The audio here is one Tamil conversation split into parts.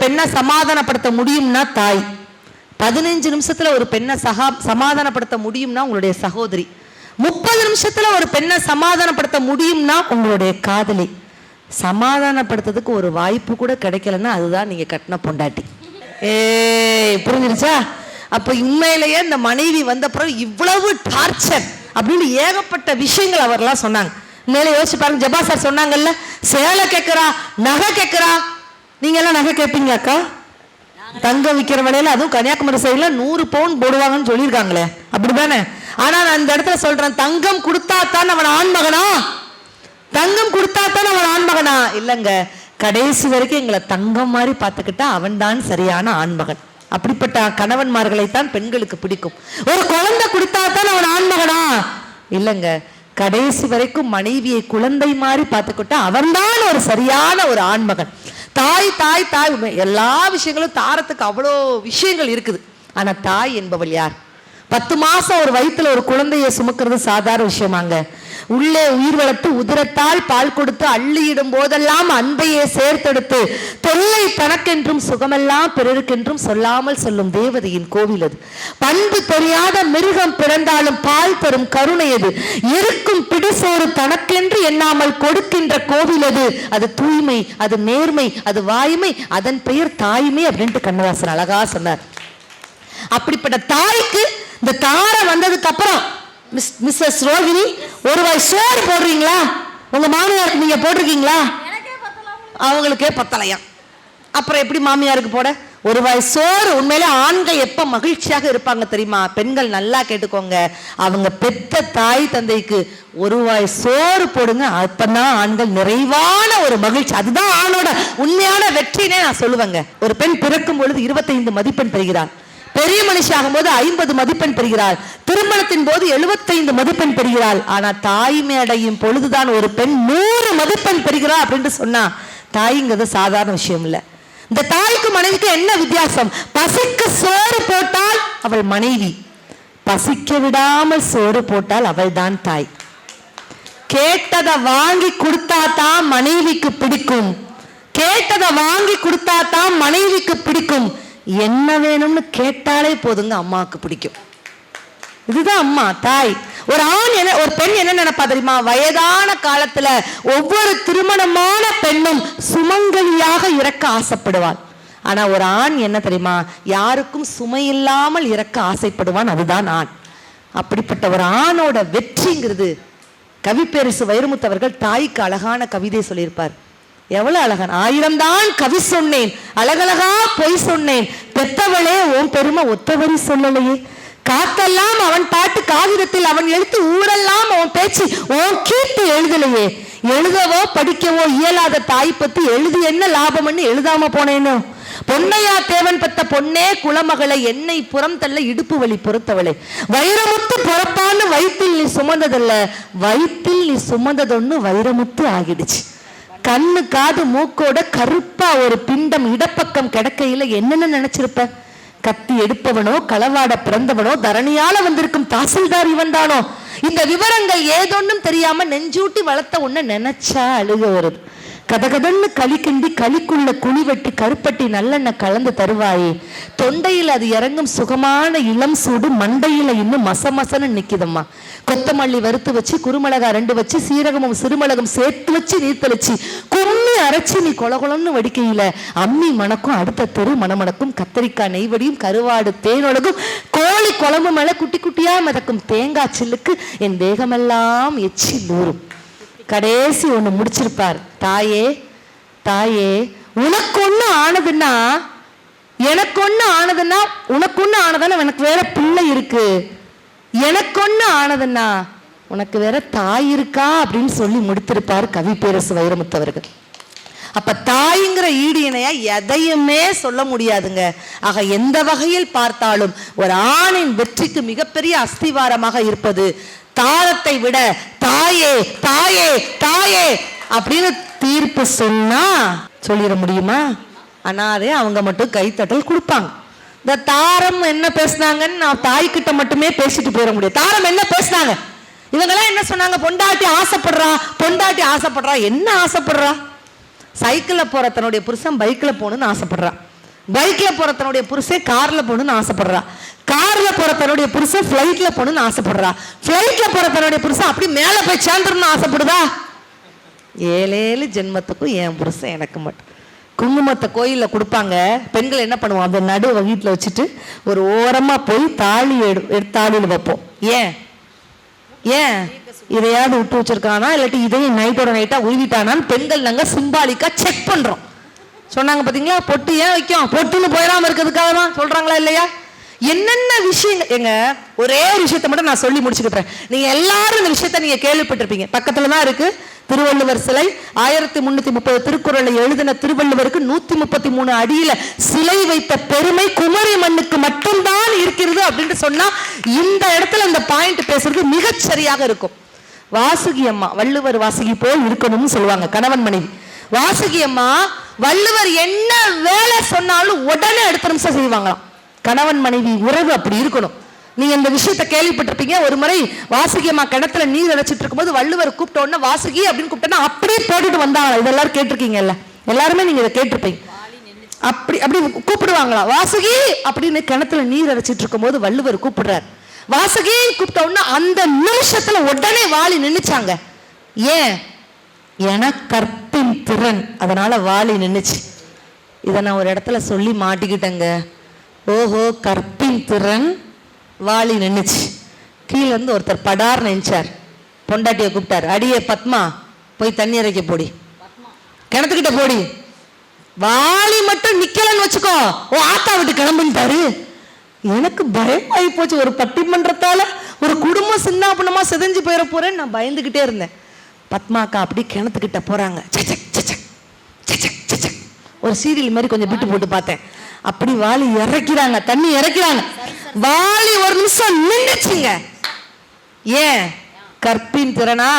பெண்ணை சமாதானப்படுத்த முடியும்னா தாய், 15 நிமிஷத்துல ஒரு பெண்ணை சமாதானப்படுத்த முடியும்னா உங்களுடைய சகோதரி, 30 நிமிஷத்துல ஒரு பெண்ணை சமாதானப்படுத்த முடியும்னா உங்களுடைய காதலி. சமாதானப்படுத்துறதுக்கு ஒரு வாய்ப்பு கூட கிடைக்கலன்னா அதுதான் நீங்க கட்டின பொண்டாட்டி. புரிஞ்சிருச்சா? அப்ப உண்மையிலேயே இந்த மனைவி வந்த பிறகு இவ்வளவு டார்ச்சர் அப்படின்னு ஏகப்பட்ட விஷயங்கள் அவர்லாம் சொன்னாங்க. மேலே யோசிச்சு பாருங்க. ஜபா சார் சொன்னாங்கல்ல, சேலை கேட்கிறா, நகை கேட்கிறா. நீங்க எல்லாம் நகை கேட்பீங்க அக்கா? தங்கம் விற்கிற விலையில, அதுவும் கன்னியாகுமரி சைடுல 100 பவுன் போடுவாங்கன்னு சொல்லியிருக்காங்களே, அப்படிதானே? ஆனா நான் இந்த இடத்துல சொல்றேன், தங்கம் கொடுத்தாத்தான் அவன் ஆண்மகனா? தங்கம் கொடுத்தாத்தான் அவன் ஆண்மகனா? இல்லங்க, கடைசி வரைக்கும் எங்களை தங்கம் மாதிரி பார்த்துக்கிட்டா அவன் தான் சரியான ஆண்மகன். அப்படிப்பட்ட கணவன்மார்களைத்தான் பெண்களுக்கு பிடிக்கும். ஒரு குழந்தை கொடுத்தாத்தான் அவன் ஆண்மகனா? இல்லங்க, கடைசி வரைக்கும் மனைவியை குழந்தை மாதிரி பார்த்துக்கிட்டா அவன்தான் ஒரு சரியான ஒரு ஆண்மகன். தாய் தாய் தாய், எல்லா விஷயங்களும் தாரத்துக்கு அவ்வளோ விஷயங்கள் இருக்குது. ஆனா தாய் என்பவள் யார்? 10 மாசம் ஒரு வயிற்றுல ஒரு குழந்தைய சுமக்கிறது சாதாரண விஷயமாங்க. உள்ளே உயிர் வளர்த்து உதிரத்தால் பால் கொடுத்து அள்ளியிடும் போதெல்லாம் அன்பையே சேர்த்தெடுத்து தொல்லை தனக்கென்றும் சுகமெல்லாம் பிறருக்கென்றும் சொல்லாமல் சொல்லும் தேவதையின் கோவில் அது. பண்பு தெரியாத மிருகம் பிறந்தாலும் பால் தரும் கருணை அது. இருக்கும் பிடிசோறு தனக்கென்று எண்ணாமல் கொடுக்கின்ற கோவில் அது. அது தூய்மை, அது நேர்மை, அது வாய்மை, அதன் பெயர் தாய்மை அப்படின்ட்டு கண்ணதாசன் அழகா சொன்னார். அப்படிப்பட்ட தாய்க்கு இந்த தாரம் வந்ததுக்கு அப்புறம், மிஸ்ஸஸ் ரோகிணி, ஒரு வாய் சோறு போடுறீங்களா? உங்க மாமியாருக்கு நீங்க போட்டிருக்கீங்களா? அவங்களுக்கே பத்தலையா, அப்புறம் எப்படி மாமியாருக்கு போட? ஒரு வாய் சோறு. உண்மையிலே ஆண்கள் எப்ப மகிழ்ச்சியாக இருப்பாங்க தெரியுமா? பெண்கள் நல்லா கேட்டுக்கோங்க, அவங்க பெத்த தாய் தந்தைக்கு ஒரு வாய் சோறு போடுங்க, அப்பதான் ஆண்கள் நிறைவான ஒரு மகிழ்ச்சி. அதுதான் ஆணோட உண்மையான வெற்றினே நான் சொல்லுவேங்க. ஒரு பெண் பிறக்கும் பொழுது 25 மதிப்பெண் பெறுகிறார், பெரிய மனுஷியாகும் போது 50 மதிப்பெண் பெறுகிறாள், திருமணத்தின் போது 75 மதிப்பெண் பெறுகிறாள். ஆனா தாய்மை அடையும் பொழுதுதான் ஒரு பெண் 100 மதிப்பெண் பெறுகிறாள் அப்படின்னு சொன்னா தாய்ங்கிறது சாதாரண விஷயம் இல்ல. இந்த தாய்க்கு மனைவிக்கு என்ன வித்தியாசம்? பசிக்கு சோறு போட்டால் அவள் மனைவி, பசிக்க விடாமல் சோறு போட்டால் அவள் தான் தாய். கேட்டதை வாங்கி கொடுத்தாதான் மனைவிக்கு பிடிக்கும், கேட்டதை வாங்கி கொடுத்தாதான் மனைவிக்கு பிடிக்கும். என்ன வேணும்னு கேட்டாலே போதுங்க அம்மாவுக்கு பிடிக்கும். இதுதான் அம்மா, தாய். ஒரு ஆண் ஒரு பெண் என்ன நினைப்பா தெரியுமா? வயதான காலத்துல ஒவ்வொரு திருமணமான பெண்ணும் சுமங்கலியாக இறக்க ஆசைப்படுவாள். ஆனா ஒரு ஆண் என்ன தெரியுமா? யாருக்கும் சுமை இல்லாமல் இறக்க ஆசைப்படுவான். அதுதான் ஆண். அப்படிப்பட்ட ஒரு ஆணோட வெற்றிங்கிறது, கவிப்பேரசு வைரமுத்து அவர்கள் தாய்க்கு அழகான கவிதை சொல்லியிருப்பார். எவ்வளவு அழகான, 1000 தான் கவி சொன்னேன், அழகழகா பொய் சொன்னேன், பெத்தவளே உன் பெருமை ஒத்தவரி சொல்லலையே, காத்தெல்லாம் அவன் பாட்டு காகிதத்தில் அவன் எழுத்து, ஊரெல்லாம் அவன் பேச்சு உன் கீட்டு எழுதலையே, எழுதவோ படிக்கவோ இயலாத தாய் பத்தி எழுதி என்ன லாபம்னு எழுதாம போனேன்னு, பொன்னையா தேவன் பெத்த பொன்னே குலமகளை என்னை புறம் தள்ள இடுப்பு வலி பொறுத்தவளை, வைரமுத்து பொறப்பான்னு வயிற்றில் நீ சுமந்ததல்ல, வயிற்றில் நீ சுமந்ததொன்னு வைரமுத்து ஆகிடுச்சு. கண்ணு காது மூக்கோட கருப்பா ஒரு பிண்டம் இடப்பக்கம் கிடக்கையில என்னென்ன நினைச்சிருப்ப? கத்தி எடுப்பவனோ, களவாட பிறந்தவனோ, தரணியால வந்திருக்கும் தாசில்தார் இவன் தானோ? இந்த விவரங்கள் ஏதொன்னும் தெரியாம நெஞ்சூட்டி வளர்த்த உன்ன நினைச்சா அழுக வருது. கதகதன்னு களி கிண்டி களிக்குள்ள குழி வெட்டி கருப்பட்டி நல்லெண்ணெய் கலந்து தருவாயே, தொண்டையில் அது இறங்கும் சுகமான இளம் சூடு மண்டையில இன்னும் மசமசன்னு நிக்குதம்மா. கொத்தமல்லி வறுத்து வச்சு, குருமிளகா 2 வச்சு, சீரகமும் சிறுமிளகும் சேர்த்து வச்சு நீர் தெளிச்சு கும்மி அரைச்சி நீ கொலகொலன்னு வடிக்கையில அம்மி மணக்கும், அடுத்த தெரு மணமணக்கும், கத்தரிக்காய் நெய்வடியும், கருவாடு தேனொழகும், கோழி குழம்பு மேல குட்டி குட்டியா மிதக்கும் தேங்காய் சில்லுக்கு என் தேகமெல்லாம் எச்சி ஊறும். கடைசி ஒண்ணு முடிச்சிருப்பார். தாயே தாயே, உனக்கு ஒண்ணு ஆனதுன்னா எனக்கு ஒண்ணு ஆனதுன்னா, உனக்கு ஒண்ணு ஆனதுன்னா எனக்கு வேற பிள்ளை இருக்கு, எனக்கு ஒண்ணு ஆனதுன்னா உனக்கு வேற தாய் இருக்கா அப்படின்னு சொல்லி முடித்திருப்பார் கவிப்பேரசு வைரமுத்து அவர்கள். அப்ப தாய்ங்கிற ஈடு இணையா எதையுமே சொல்ல முடியாதுங்க. ஆக எந்த வகையில் பார்த்தாலும் ஒரு ஆணின் வெற்றிக்கு மிகப்பெரிய அஸ்திவாரமாக இருப்பது தாரத்தை விட தாயே தாயே தாயே அப்படின்னு தீர்ப்பு சொன்னா சொல்லிட முடியுமா? அனாதே அவங்க மட்டும் கைத்தட்டல் கொடுப்பாங்க. இந்த தாரம் என்ன பேசினாங்கன்னு நான் தாய்கிட்ட மட்டுமே பேசிட்டு போயிட முடியும். தாரம் என்ன பேசினாங்க? இவங்கெல்லாம் என்ன சொன்னாங்க? பொண்டாட்டி ஆசைப்படுறா, பொண்டாட்டி ஆசைப்படுறா. என்ன ஆசைப்படுறா? சைக்கிள்ல போற தன்னுடைய புருஷன் பைக்ல போகணும்னு ஆசைப்படுறா. பைக்ல போற தன்னுடைய புருஷன் கார்ல போகணும்னு ஆசைப்படுறா, கார்ல போற தன்னுடைய புருஷன் பிளைட்ல போகணும்னு ஆசைப்படுறா, பிளைட்ல போற தன்னுடைய புருஷன் அப்படி மேல போய் சேர்ந்துடணும்னு ஆசைப்படுதா? 7 ஜென்மத்துக்கும் என் புருஷன் எனக்கு மட்டும். குங்குமத்தை கோயிலில் கொடுப்பாங்க, பெண்கள் என்ன பண்ணுவோம், அந்த நடுவை வீட்டில் வச்சுட்டு ஒரு ஓரமாக போய் தாலி தாலியில் வைப்போம். ஏன் ஏன் இதையாவது விட்டு வச்சிருக்கானா, இல்லாட்டி இதையும் நைட்டோட நைட்டாக உருவிட்டானான்னு பெண்கள் நாங்கள் சிம்பாலிக்கா செக் பண்ணுறோம். சொன்னாங்க பார்த்தீங்களா, பொட்டு ஏன் வைக்கும், பொட்டுன்னு போயிடாமல் இருக்கிறதுக்காக தான் சொல்கிறாங்களா இல்லையா? என்னென்ன விஷயங்கள் எங்க, ஒரே ஒரு விஷயத்தை மட்டும் நான் சொல்லி முடிச்சுக்கிட்டேன். நீங்க எல்லாரும் இந்த விஷயத்த நீங்க கேள்விப்பட்டிருப்பீங்க. பக்கத்துல தான் இருக்கு திருவள்ளுவர் சிலை. 1330 திருக்குறளை எழுதின திருவள்ளுவருக்கு 133 அடியில சிலை வைத்த பெருமை குமரி மண்ணுக்கு மட்டும்தான் இருக்கிறது அப்படின்னு சொன்னா இந்த இடத்துல இந்த பாயிண்ட் பேசுறது மிகச்சரியாக இருக்கும். வாசுகி அம்மா வள்ளுவர் வாசுகி போல் இருக்கணும்னு சொல்லுவாங்க, கணவன் மனைவி. வாசுகி அம்மா வள்ளுவர் என்ன வேலை சொன்னாலும் உடனே அடுத்த நிமிஷம் செய்வாங்களாம். கணவன் மனைவி உறவு அப்படி இருக்கணும். நீங்க இந்த விஷயத்தை கேள்விப்பட்டிருப்பீங்க. ஒரு முறை வாசுகி அம்மா கிணத்துல நீர் அடைச்சிட்டு இருக்கும்போது வள்ளுவர் கூப்பிட்ட உடனே வாசுகி அப்படின்னு கூப்பிட்டா அப்படியே போட்டுட்டு வந்தாங்க. இதெல்லாம் கேட்டிருக்கீங்கல்ல, எல்லாருமே நீங்க இதை கேட்டிருப்பீங்க. அப்படி அப்படி கூப்பிடுவாங்களா, வாசுகி அப்படின்னு கிணத்துல நீர் அடைச்சிட்டு இருக்கும் போது வள்ளுவர் கூப்பிடுறாரு. வாசுகி கூப்பிட்ட உடனே அந்த நிமிஷத்துல உடனே வாளி நின்னுச்சாங்க. ஏன்? என கற்பின் திறன், அதனால வாளி நின்னுச்சு. இதை நான் ஒரு இடத்துல சொல்லி மாட்டிக்கிட்டேங்க. ஓஹோ, கற்பின் திறன், வாளி நின்னுச்சு. கீழே இருந்து ஒருத்தர் படார் நினைச்சார். பொண்டாட்டியை கூப்பிட்டார், அடியே பத்மா போய் தண்ணி இறைக்க போடி, கிணத்துக்கிட்ட போடி. வாளி மட்டும் நிக்கலன்னு வச்சுக்கோ, ஓ ஆத்தா விட்டு கிளம்புட்டாரு. எனக்கு பயம் ஆகி போச்சு. ஒரு பட்டிமன்றத்தால ஒரு குடும்பம் சின்ன பண்ணமா சிதைஞ்சு போயிட போறேன்னு நான் பயந்துகிட்டே இருந்தேன். பத்மாக்கா அப்படி கிணத்துக்கிட்ட போறாங்க. ஒரு சீரியல் மாதிரி கொஞ்சம் விட்டு போட்டு பார்த்தேன். அப்படி வாளி இறக்கிறாங்க, தண்ணி இறக்கிறாங்க. வாளி ஒரு நிமிஷம் நின்றுச்சுங்க. ஏன்? கற்பின் திறனா?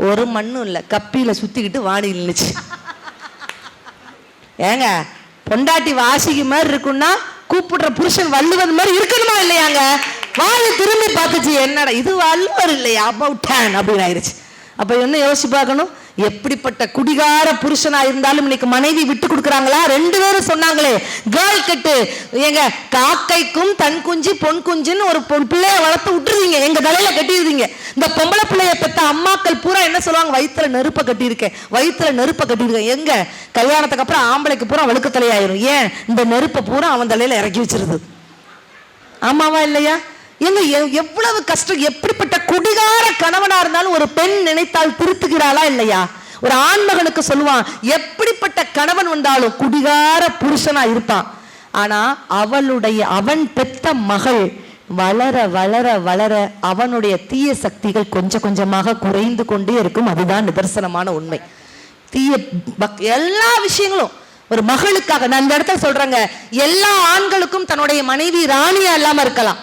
ஒரு மண்ணும் இல்லை, கப்பியில சுத்திக்கிட்டு வாளி நின்றுச்சு. ஏங்க, பொண்டாட்டி வாசிக்கு மாதிரி இருக்குன்னா கூப்பிடுற புருஷன் வள்ளுவர் மாதிரி இருக்கணுமா இல்லையாங்க? வாளி திரும்பி பார்த்துச்சு, என்னடா இது வள்ளுவர் இல்லையா, அபவுட் டேன் அப்படின்னு ஆயிடுச்சு. அப்ப என்ன யோசிச்சு பார்க்கணும், எப்படிப்பட்ட குடிகார புருஷனா இருந்தாலும் இன்னைக்கு மனைவி விட்டு கொடுக்குறாங்களா? 2 பேரும் சொன்னாங்களே, கேர்ள் கட்டு, எங்க காக்கைக்கும் தன் குஞ்சு பொன் குஞ்சுன்னு ஒரு பிள்ளைய வளர்த்து விட்டுருவீங்க, எங்க தலையில கட்டிடுவீங்க. இந்த பொம்பளை பிள்ளைய பெற்ற அம்மாக்கள் பூரா என்ன சொல்லுவாங்க, வயிற்றுல நெருப்ப கட்டியிருக்கேன், வயிற்றுல நெருப்ப கட்டியிருக்கேன். எங்க கல்யாணத்துக்கு அப்புறம் ஆம்பளைக்கு பூரா வழுக்கு தலையாயிரும். ஏன்? இந்த நெருப்பை பூரா அவன் தலையில இறக்கி வச்சிருது. ஆமாவா இல்லையா? எங்க எவ்வளவு கஷ்டம். எப்படிப்பட்ட குடிகார கணவனா இருந்தாலும் ஒரு பெண் நினைத்தால் திருத்துகிறாளா இல்லையா? ஒரு ஆண்மகனுக்கு சொல்லுவான், எப்படிப்பட்ட கணவன் வந்தாலும் குடிகார புருஷனா இருப்பான். ஆனா அவன் பெற்ற மகள் வளர வளர வளர அவனுடைய தீய சக்திகள் கொஞ்சம் கொஞ்சமாக குறைந்து கொண்டே இருக்கும். அதுதான் நிதர்சனமான உண்மை. தீய எல்லா விஷயங்களும் ஒரு மகளுக்காக நான் இந்த இடத்துல சொல்றேங்க, எல்லா ஆண்களுக்கும் தன்னுடைய மனைவி ராணியா இல்லாம இருக்கலாம்,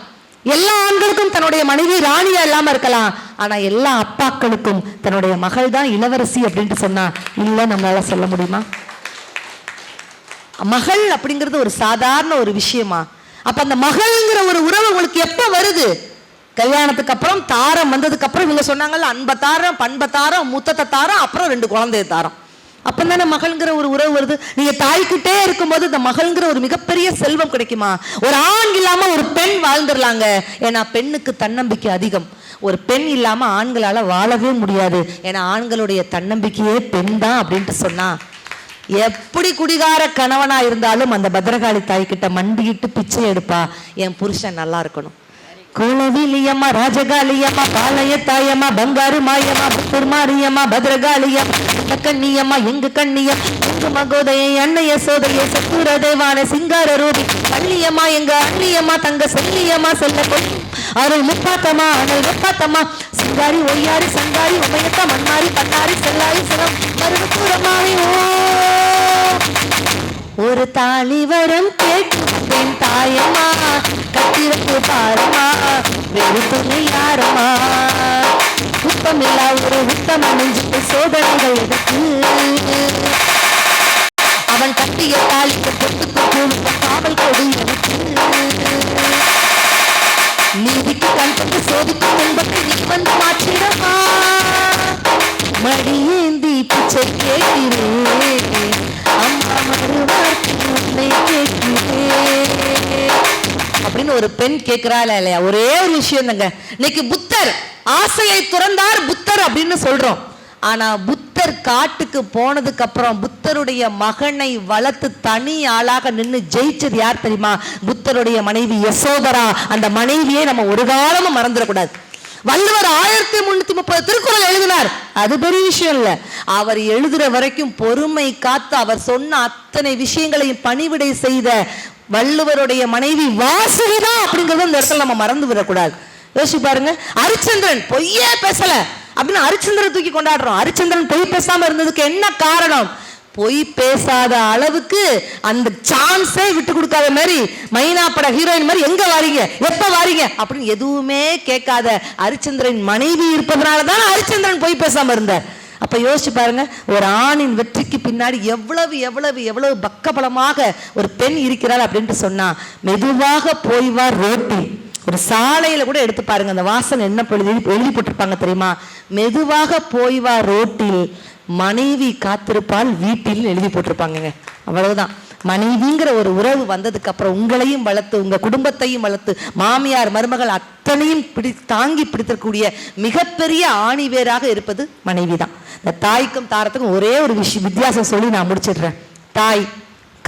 எல்லா ஆண்களுக்கும் தன்னுடைய மனைவி ராணியா இல்லாம இருக்கலாம். ஆனா எல்லா அப்பாக்களுக்கும் தன்னுடைய மகள் தான் இளவரசி அப்படின்ட்டு சொன்னா இல்ல நம்மளால சொல்ல முடியுமா? மகள் அப்படிங்கிறது ஒரு சாதாரண ஒரு விஷயமா? அப்ப அந்த மகள்ங்கிற ஒரு உறவு உங்களுக்கு எப்ப வருது? கல்யாணத்துக்கு அப்புறம், தாரம் வந்ததுக்கு அப்புறம். இவங்க சொன்னாங்கல்ல, அன்பை தாரம், பண்பை தாரம், முத்தத்தை தாரம், அப்புறம் 2 குழந்தைய தாரம். அப்பதானே மகள்ங்கிற ஒரு உறவு வருது. நீங்க தாய்கிட்டே இருக்கும்போது இந்த மகள்ங்கிற ஒரு மிகப்பெரிய செல்வம் கிடைக்குமா? ஒரு ஆண் இல்லாம ஒரு பெண் வாழ்ந்துடலாங்க. ஏன்னா பெண்ணுக்கு தன்னம்பிக்கை அதிகம். ஒரு பெண் இல்லாம ஆண்களால வாழவே முடியாது. ஏன்னா ஆண்களுடைய தன்னம்பிக்கையே பெண் தான் அப்படின்ட்டு சொன்னா, எப்படி குடிகார கணவனா இருந்தாலும் அந்த பத்ரகாளி தாய் கிட்ட மண்டிட்டு பிச்சை எடுப்பா, என் புருஷன் நல்லா இருக்கணும். கோலவிலியம்மா, ராஜகாளியம்மா, பாளைய தாயம்மா, பங்காரு மாயம்மா, புத்தூர்மாரியம்மா, பத்ரகாளியம்மா, கண்ணியம்மா, எங்க கண்ணியம், எங்க மகோதய அன்னைய சோதைய சத்தூர தேவான சிங்கார ரூபி கண்ணியம்மா, எங்க அண்ணியம்மா, தங்க செல்லியம்மா, செல்ல அருள் முப்பாத்தம்மா, அனல் முப்பாத்தம்மா, சிங்காரி ஒய்யாரி சங்காரி உமையத்தா மன்னாரி பன்னாரி செல்லாரி சிலம் மருவத்தூரமாவி. ஒரு தாலி வரம் கேட்டேன் தாயம்மா, கட்டிரத்து பாரமா, வேறு துணை யாரமா, உத்தமில்லா ஒரு உத்தம நெஞ்சுக்கு சோதனைகள் எதற்கு? அவன் கட்டிய தாலிக்கு பொட்டுக்கு காவல் கொடு எனக்கு. நீதிக்கு கண்பட்டு சோதிக்கு துன்பத்தை நீ வந்து மாற்றிடமா, மடியேந்தி பிச்சை கேட்கிறேன் அம்மா, மறுவார்த்தை உன்னை கேட்கிறேன். அப்படின்னு ஒரு பெண் கேட்கிறா இல்லையா? ஒரே ஒரு விஷயம் தாங்க. இன்னைக்கு புத்தர் ஆசையை துறந்தார் புத்தர் அப்படின்னு சொல்றோம். ஆனா புத்தர் காட்டுக்கு போனதுக்கு அப்புறம் புத்தருடைய மகனை வளர்த்து தனி ஆளாக நின்று ஜெயிச்சது யார் தெரியுமா? புத்தருடைய மனைவி யசோதரா. அந்த மனைவியை நம்ம ஒரு காலமும் மறந்துடக்கூடாது. வள்ளுவர் 1330 திருக்குறள் எழுதினார், அது பெரிய விஷயம் இல்ல. அவர் எழுதுற வரைக்கும் பொறுமை காத்து அவர் சொன்ன அத்தனை விஷயங்களையும் பணிவிடை செய்த வள்ளுவருடைய மனைவி வாசுகிதான் அப்படிங்கறது இந்த இடத்துல நம்ம மறந்து விடக்கூடாது. யோசிச்சு பாருங்க. ஹரிச்சந்திரன் பொய்யே பேசல அப்படின்னு ஹரிச்சந்திரன் தூக்கி கொண்டாடுறோம். ஹரிச்சந்திரன் பொய் பேசாம இருந்ததுக்கு என்ன காரணம்? பொய் பேசாத அளவுக்கு அந்த சான்ஸே விட்டு கொடுக்காத மாதிரி, மைனா பட ஹீரோயின் மாதிரி எங்க வாரீங்க எப்ப வாரீங்க அப்படின்னு எதுவுமே கேட்காத ஹரிச்சந்திரன் மனைவி இருப்பதனாலதான் ஹரிச்சந்திரன் பொய் பேசாம இருந்தார். அப்ப யோசிச்சு பாருங்க, ஒரு ஆணின் வெற்றிக்கு பின்னாடி எவ்வளவு எவ்வளவு எவ்வளவு பக்கபலமாக ஒரு பெண் இருக்கிறாள் அப்படின்ட்டு சொன்னா, மெதுவாக போய்வார் ரோட்டில். ஒரு சாலையில கூட எடுத்து பாருங்க, அந்த வாசனை என்ன எழுதி போட்டிருப்பாங்க தெரியுமா? மெதுவாக போய்வார் ரோட்டில் மனைவி காத்திருப்பால் வீட்டில் எழுதி போட்டிருப்பாங்க. அவ்வளவுதான். மனைவிங்கிற ஒரு உறவு வந்ததுக்கு அப்புறம் உங்களையும் வளர்த்து உங்க குடும்பத்தையும் வளர்த்து மாமியார் மருமகள் அத்தனையும் தாங்கி பிடித்திருக்கக்கூடிய மிகப்பெரிய ஆணிவேராக இருப்பது மனைவி தான். இந்த தாய்க்கும் தாரத்துக்கும் ஒரே ஒரு வித்தியாசம் சொல்லி நான் முடிச்சிடுறேன். தாய்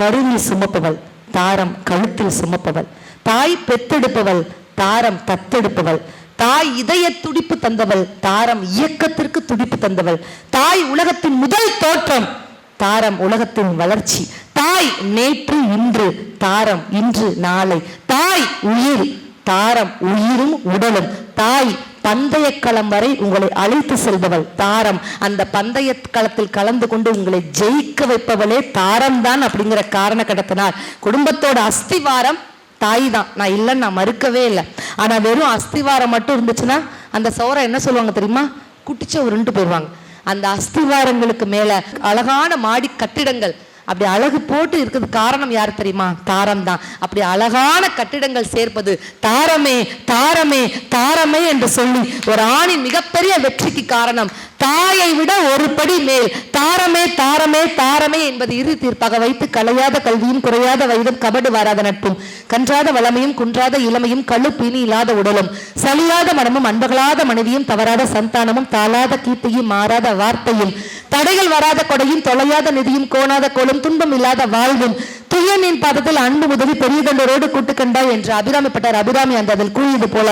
கருவில் சுமப்பவள், தாரம் கழுத்தில் சுமப்பவள். தாய் பெத்தெடுப்பவள், தாரம் தத்தெடுப்பவள். தாய் இதய துடிப்பு தந்தவள், தாரம் இயக்கத்திற்கு துடிப்பு தந்தவள். தாய் உலகத்தின் முதல் தோற்றம், தாரம் உலகத்தின் வளர்ச்சி. தாய் நேற்று இன்று, தாரம் இன்று நாளை. தாய் உயிர், தாரம் உயிரும் உடலும். தாய் பந்தய களம் வரை உங்களை அழைத்து செல்பவள், தாரம் அந்த பந்தய களத்தில் கலந்து கொண்டு உங்களை ஜெயிக்க வைப்பவளே தாரம் தான். அப்படிங்கிற காரண கடத்தினார் குடும்பத்தோட அஸ்திவாரம் தாய் தான். நான் இல்லைன்னு நான் மறுக்கவே இல்லை. ஆனா வெறும் அஸ்திவாரம் மட்டும் இருந்துச்சுன்னா அந்த சோரை என்ன சொல்லுவாங்க தெரியுமா? குட்டிச்ச உருண்டு போயிடுவாங்க. அந்த அஸ்திவாரங்களுக்கு மேல அழகான மாடி கட்டிடங்கள் அப்படி அழகு போட்டு இருக்கிறது காரணம் யார் தெரியுமா? தாரம் தான். அப்படி அழகான கட்டிடங்கள் சேர்ப்பது தாரமே தாரமே தாரமே என்று சொல்லி ஒரு ஆணின் மிகப்பெரிய வெற்றிக்கு காரணம் தாயை விட ஒரு படி மேல் தாரமே தாரமே தாரமே என்பது இறுதி தீர்ப்பாக வைத்து கலையாத கல்வியும் குறையாத வயதும் கபடு வாராத நட்பும் கன்றாத வளமையும் குன்றாத இளமையும் கழுப்பினி இல்லாத உடலும் சலியாத மனமும் அன்பகளாத மனைவியும் தவறாத சந்தானமும் தாளாத கீர்த்தியும் மாறாத வார்த்தையும் தடைகள் வராத கொடையும் தொலையாத நிதியும் கோணாத கோலும் துன்பம் இல்லாத வாழ்வும் துயனின் பாதத்தில் அன்பு உதவி பெரிய கண்டரோடு கூட்டுக்கண்டாய் என்று அபிராமிப்பட்டார். அபிராமி அந்த அதில் கூறியது போல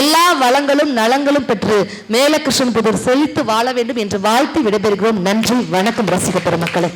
எல்லா வளங்களும் நலங்களும் பெற்று மேலகிருஷ்ணன் புதூர் செழித்து வாழ வேண்டும் என்று வாழ்த்து விடைபெறுகிறோம். நன்றி, வணக்கம் ரசிக பெருமக்களே.